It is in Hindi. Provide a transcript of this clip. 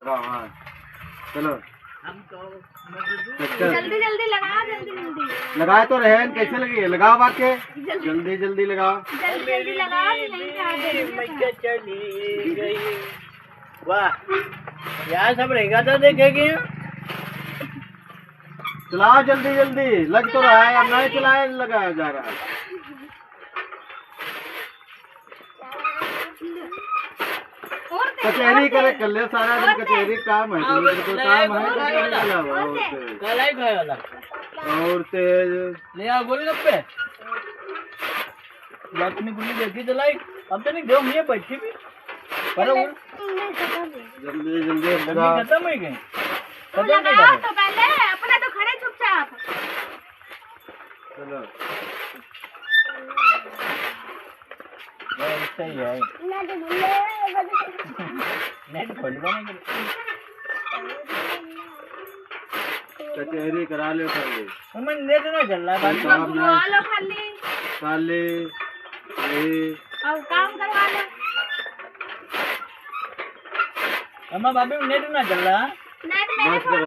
हाँ चलो जल्दी जल्दी लगा, जल्दी जल्दी लगाए तो रहे कैसे लगी है? लगाओ बाके जल्दी जल्दी लगाओ। जल्दी जल्दी लगा, यहीं पे आ जाएगी। चली गई। वाह यार, सब रहेगा तो देखेगी। चलाओ जल्दी जल्दी, लग तो रहा है, अब नहीं चलाए लगाया जा रहा है। और कचहरी करे कर ले सारा दिन, कचहरी काम है तो कोई काम है कलाई खाए वाला और तेज ले आ गोलगप्पे। अपनी गुल्ली देखी चलाई, अब तो नहीं दो मुझे बच्ची भी पर जल्दी जल्दी लगा। खत्म हो गई। तो लगाओ तो पहले, अपना तो खड़े चुपचाप। चलो सही है। नेट खोल बनेगी। कचहरी करा लो खाली, मैं नेट ना चल रहा है। काम घुमा लो खाली खाली और काम करवा लो। अम्मा बाबी नेट ना चल रहा। नेट मेरे बस